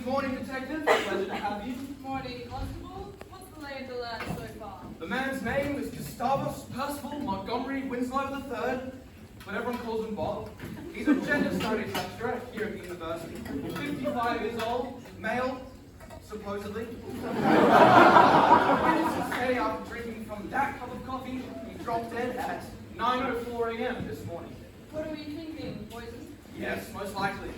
Good morning, detective. Pleasure to have you. Morning, Constable. What's the lay of the land so far? The man's name is Gustavus Percival Montgomery Winslow III, but everyone calls him Bob. He's a gender studies lecturer here at the university. 55 years old, male, supposedly. Witnesses say after drinking from that cup of coffee, he dropped dead at 9:04 a.m. this morning. What are we thinking, poison? Yes, most likely.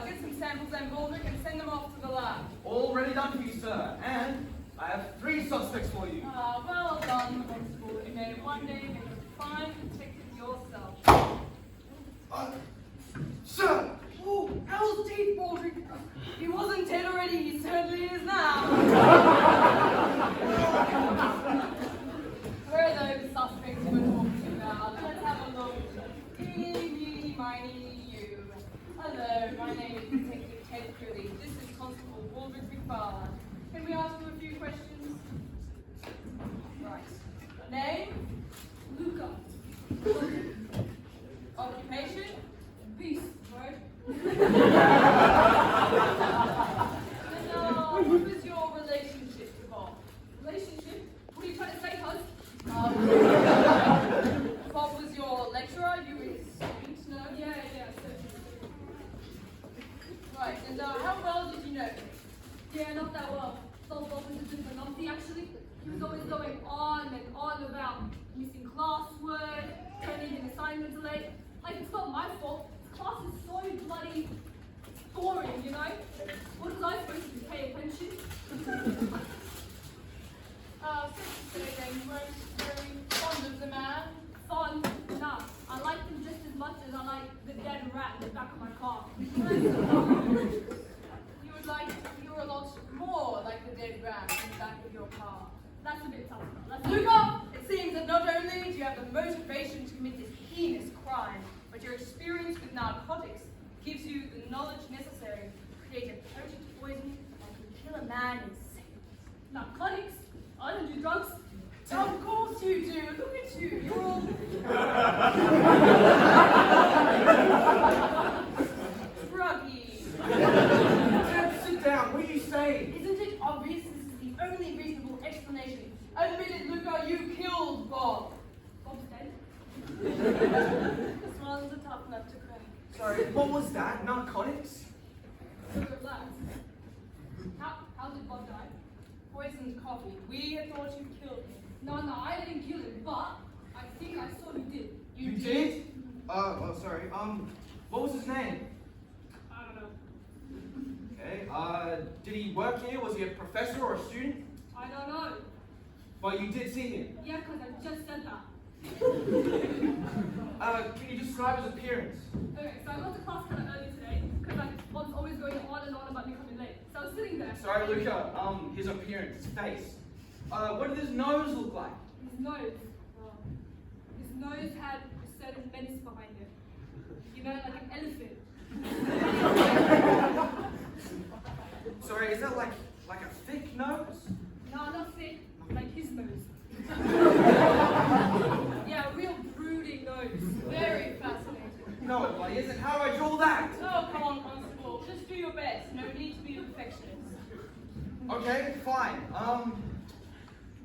Get some samples and Baldrick and send them off to the lab. Already done for you, sir. And I have 3 suspects for you. Well done, Constable. You may one day make a fine detective yourself. Sir! Oh, hell's teeth, Baldrick. He wasn't dead already, he certainly is now. Where are those suspects you were talking about? Let's have a look. Eeny, miny, you. Hello, my name is Detective Ted Curley. This is Constable Baldrick McFarlane. Can we ask you a few questions? Right. Name? Luca. Occupation? Beast, right? And, what was your relationship to Bob? Relationship? What are you trying to say, Hus? Bob was your lecturer? You were his student? No? Yeah. Right, and how well did you know him? Yeah, not that well. Bob was a bit of a numpty, actually. He was always going on and on about missing classwork, turning in assignments late. Like, it's not my fault. Class is so bloody boring, you know? What was I supposed to do, pay attention? Since you say then you weren't very fond of the man. Fun? Nah. I liked him just as much as I like the dead rat in the back of my car. You were a lot more like the dead rat in the back of your car. That's a bit tough. Luca, it seems that not only do you have the motivation to commit this heinous crime, but your experience with narcotics gives you the knowledge necessary to create a potent poison that can kill a man in seconds. Narcotics? I don't do drugs. Of course you do. Look at you. You're all... druggy. Sit down. What are you saying? Isn't it obvious this is the only reasonable explanation? Admit it, Luca, you killed Bob. Bob's dead. This one's a tough nut to crack. Sorry, what was that? Narcotics? So relax. How did Bob die? Poisoned coffee. We had thought you killed him. No, I didn't kill him, but I think I saw who did. You did? Oh, sorry. What was his name? I don't know. Okay, did he work here? Was he a professor or a student? I don't know. But you did see him. Yeah, because I just said that. Can you describe his appearance? Okay, so I got to class kind of early today, because Bob's always going on and on about me coming late. So I was sitting there. Sorry, Luca, his appearance, his face. What did his nose look like? His nose. His nose had a certain menace behind it. You know, like an elephant. Sorry, is that like a thick nose? No, not thick, like his nose. Yeah, a real brooding nose. Very fascinating. No, it bloody isn't. How do I draw that? Oh, come on, Constable. Just do your best. No need to be a perfectionist. Okay, fine.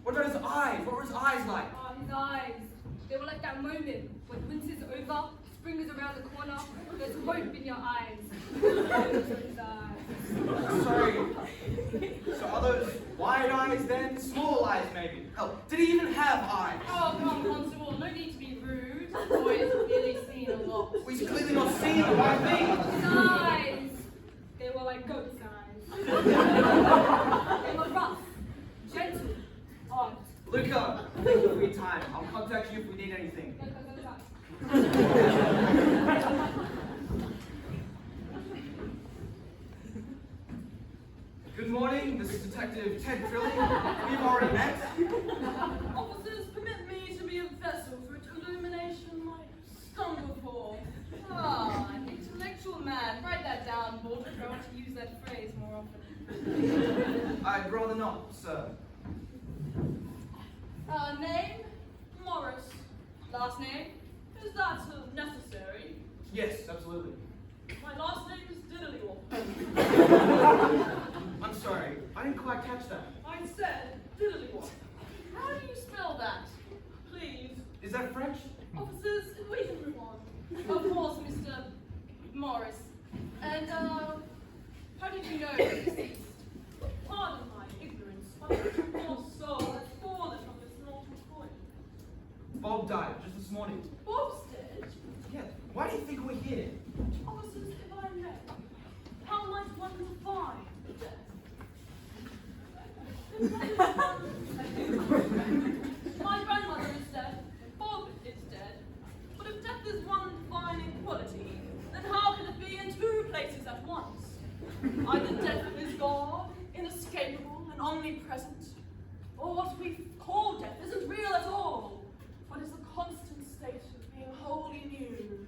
What about his eyes? What were his eyes like? Oh, his eyes. They were like that moment when winter's over, spring is around the corner, there's hope in your eyes. His eyes. Sorry. So are those wide eyes then? Small eyes maybe? Hell, did he even have eyes? Oh, come on, Constable. No need to be rude. The boy has clearly seen a lot. Well, he's clearly not seeing the right thing. His eyes. They were like goat's eyes. They were rough, gentle, odd. Luca, thank you for your time. I'll contact you if we need anything. Good morning, this is Detective Ted Trilling. We've already met. Officers, permit me to be a vessel for which illumination might stumble for. An intellectual man. Write that down, Baldrick. I want to use that phrase more often. I'd rather not, sir. Name? Morris. Last name? Is that necessary? Yes, absolutely. My last name is Diddlywop. I'm sorry, I didn't quite catch that. I said Diddlywop. How do you spell that? Please. Is that French? Officers, we can move on. Of course, Mr. Morris. And, how did you know he was deceased? Pardon my ignorance, but your poor soul has fallen from this mortal coil. Bob died just this morning. Bob's dead? Yeah, why do you think we're here? Officers, if I may, how might one define death? My grandmother is dead, Bob is dead. But if death is one defining quality, then how can it be in two places at once? Either death is God, inescapable and omnipresent, or what we call death isn't real at all, but is a constant state of being wholly new.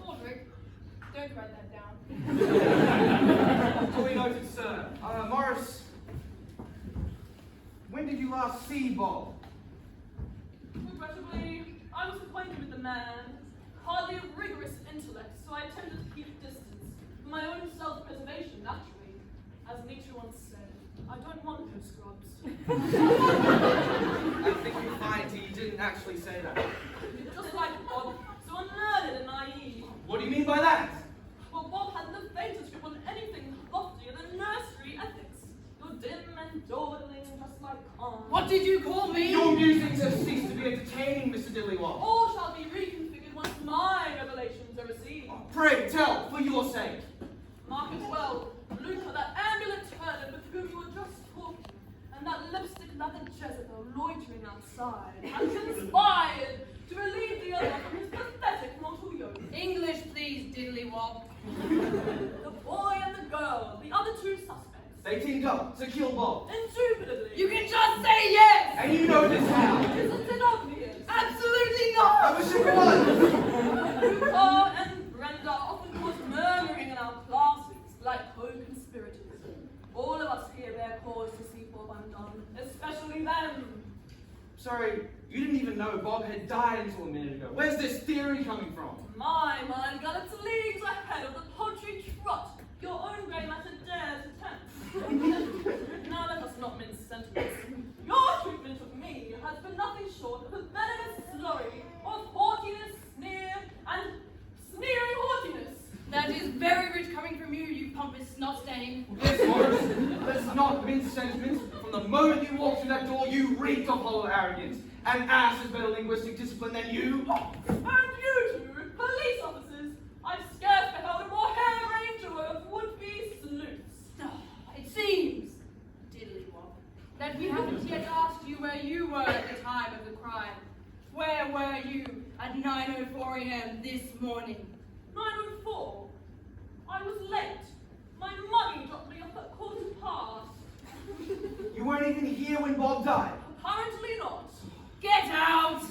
Aldrich, don't write that down. Fully noted, sir. Morris, when did you last see Bob? Regrettably, I was acquainted with the man, hardly a rigorous intellect, so I tended to keep distance, for my own self-preservation, naturally. As Nietzsche once said, I don't want no scrubs. I think you'll find he didn't actually say that. Just like Bob, so unlearned and naive. What do you mean by that? Well, Bob had the faintest grip on anything loftier than nursery ethics. You're dim and dawdling just like Khan. What did you call me? Your musings have ceased to be entertaining, Mr. Dillywop. All shall be reconfigured once my revelations are received. Pray tell, for your sake. Mark it well, Luca, that ambulant turner with whom you were just talking, and that lipstick-lathered Jezebel loitering outside, and conspired to relieve the other from his pathetic mortal yoke. English, please, Diddlywop. The boy and the girl, the other two suspects. They teamed up to kill Bob. Indubitably. You can just say yes! And you know this how? Isn't it obvious? Absolutely I not! wish it was. Luca and Brenda often cause murmuring in our classes, like co-conspirators. All of us here bear cause to see Bob undone, especially them. Sorry, you didn't even know Bob had died until a minute ago. Where's this theory coming from? My mind gallops leagues ahead of the paltry trot your own grey matter dares to tempt. Now let us not mince sentiments. Your treatment of me has been nothing short of a venomous slurry of haughtiness, sneer, and sneering haughtiness. That is very rich coming from you, you pompous snot-stain. Yes, Morris, let's not mince sentiments. From the moment you walked through that door, you reeked of hollow arrogance. An ass has better linguistic discipline than you. And you two, police officers, I've scarce beheld a more harebrained duo of would-be sleuths. It seems, Diddlywop, that we haven't yet asked you where you were at the time of the crime. Where were you at 9:04 a.m. this morning? 9:04. I was late. My mummy dropped me off at 15:15. You weren't even here when Bob died. Apparently not. Get out!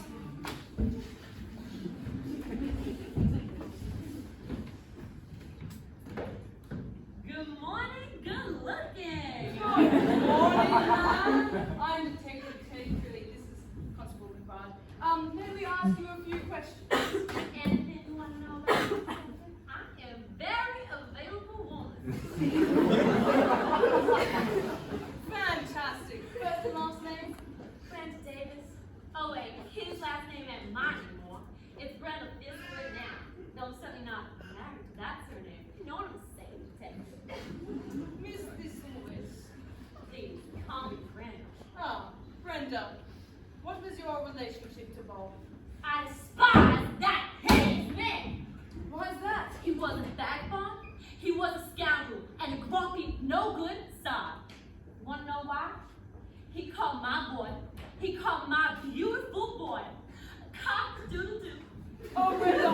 Good morning, good looking. Good morning, ma'am. I'm Detective Ted Curley. This is Constable McBride. May we ask you a few questions? Anything you want to know about me? I am very available woman. Fantastic. First and last name? Brenda Davis. Oh wait, his last name ain't mine anymore. It's Brenda Fistler now. Though I'm certainly not married to that surname. You know what I'm saying, Detective? Miss Lewis. Please, call me Brenda. Ah, Brenda. What was your relationship to Bob? I despise that hideous man. Why is that? He wasn't a vagabond. He was a scoundrel and a grumpy, no good sod. Wanna know why? He called my boy. He called my beautiful boy cock-a-doodle-doo. Oh, Brenda.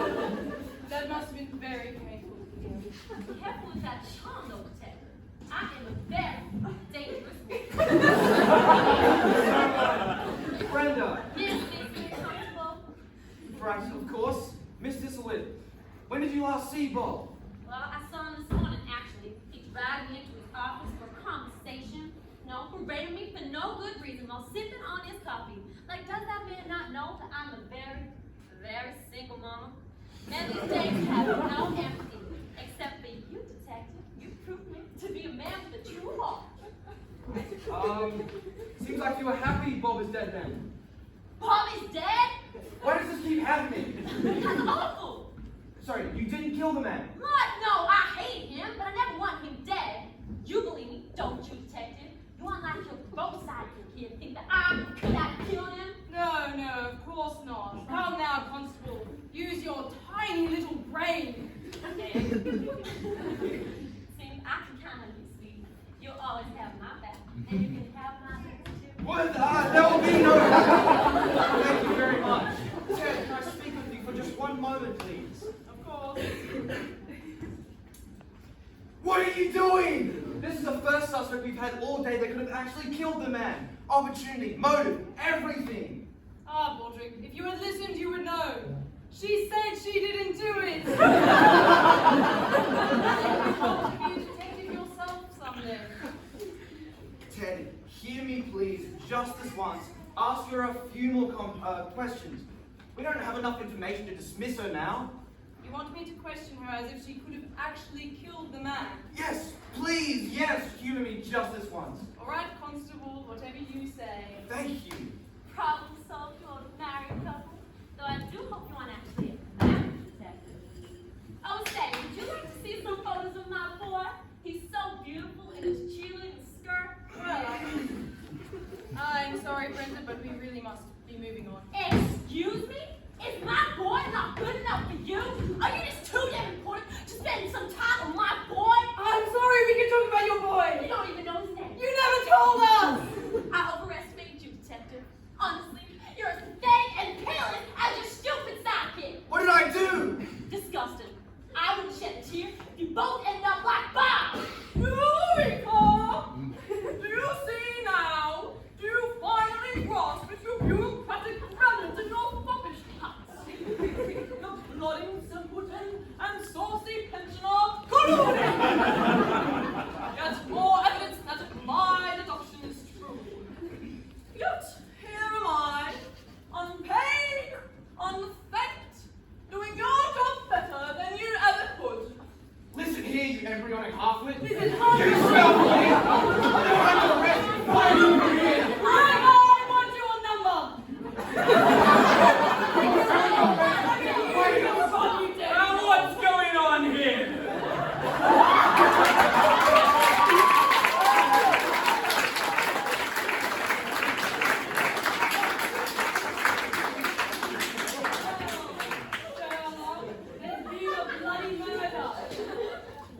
That must have been very painful. Be careful with that charm, though, Detective. I am a very dangerous woman. Brenda. This makes me comfortable. Right, of course. Miss Thistlewood, when did you last see Bob? Well, I saw him this morning, actually. He dragged me into his office for conversation. No, berated me for no good reason while sipping on his coffee. Like, does that man not know that I'm a very, very single mama? Man, these days have no empathy. Except for you, detective. You proved me to be a man with a true heart. Seems like you were happy Bob is dead then. Bob is dead? Why does this keep happening? That's awful. Sorry, you didn't kill the man. What? No, I hate him, but I never want him dead. You believe me, don't you, detective? You want like your both sides here and think that I could have killed him? No, no, of course not. Come now, Constable. Use your tiny little brain. Okay. See, I can count on you, sweetie. You'll always have my back, and you can have my back too. What? There will be no... Thank you very much. Ted, can I speak with you for just one moment, please? Of course. What are you doing? This is the first suspect we've had all day that could have actually killed the man. Opportunity, motive, everything. Ah, Baldrick, if you had listened, you would know. She said she didn't do it. You want to be a detective yourself someday. Ted, hear me please, just this once. Ask her a few more questions. We don't have enough information to dismiss her now. You want me to question her as if she could have actually killed the man? Yes, please, yes, humor me just this once. All right, Constable, whatever you say. Thank you. Problem solved for a married couple. Though I do hope you aren't actually a married detective. Oh, say, would you like to see some photos of my boy? He's so beautiful in his cheerleading skirt. Well, I'm sorry, Brenda, but we really must be moving on. Excuse me? Is my boy not good enough for you? Are you just too damn important to spend some time with my boy? I'm sorry, we can talk about your You boy. don't even know his name. You never told us. I overestimated you, detective. Honestly, you're as pathetic and careless as your stupid sidekick. What did I do? Disgusting. I wouldn't shed a tear if you both ended up like Bob. Eureka! Do you see now? Do you finally grasp with your bureaucratic remnants and your foppish cuts? The plodding simpleton and saucy pensioner colluding! Yet more evidence that my deduction is true. Yet here am I, unpaid, unthanked, doing your job better than you ever could. Listen here, you embryonic halfwit. Is it You smell me! I'm under arrest! Why are you here? I want your number! Now what's going on here?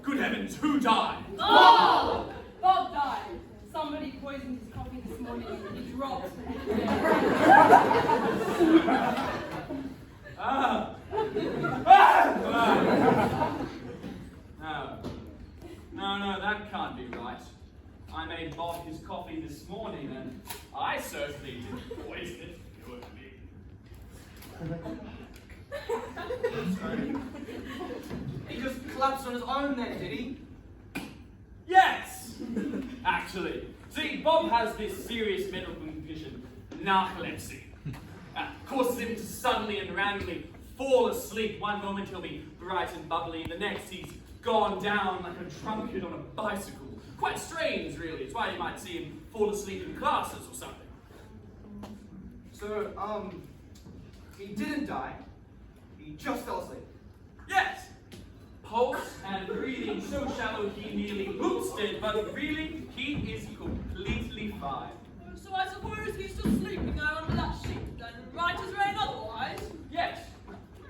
Good heavens, who died? Bob! Bob died. Somebody poisoned his coffee this morning and he dropped. No, that can't be right. I made Bob his coffee this morning and I certainly didn't poison it. Good me. He just collapsed on his own then, did he? Yes! Actually, see, Bob has this serious medical condition, narcolepsy. Causes him to suddenly and randomly fall asleep. One moment he'll be bright and bubbly, the next he's gone down like a drunkard on a bicycle. Quite strange, really. It's why you might see him fall asleep in classes or something. So, he didn't die. He just fell asleep. Yes! Pulse and breathing so shallow he nearly looks dead, but really, he is completely fine. So I suppose he's just sleeping there under that sheet, then right as rain otherwise? Yes.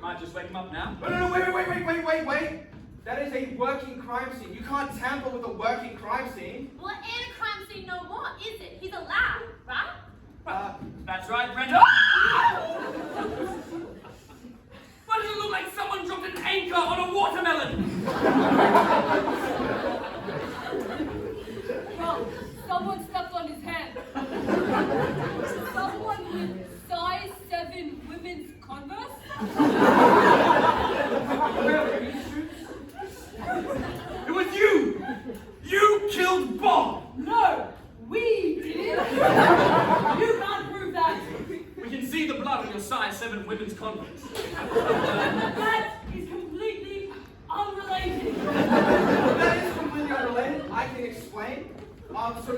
Might just wake him up now. No, wait. That is a working crime scene. You can't tamper with a working crime scene. Well, it ain't a crime scene no more, is it? He's alive, right? That's right, Brenda. Why does it look like someone dropped an anchor on a watermelon? Well, someone stepped on his hand. Someone with size 7 women's Converse? It was you! You killed Bob! No! We did it! You can't prove that! We can see the blood on your size 7 women's Converse. That is completely unrelated. That is completely unrelated. I can explain. So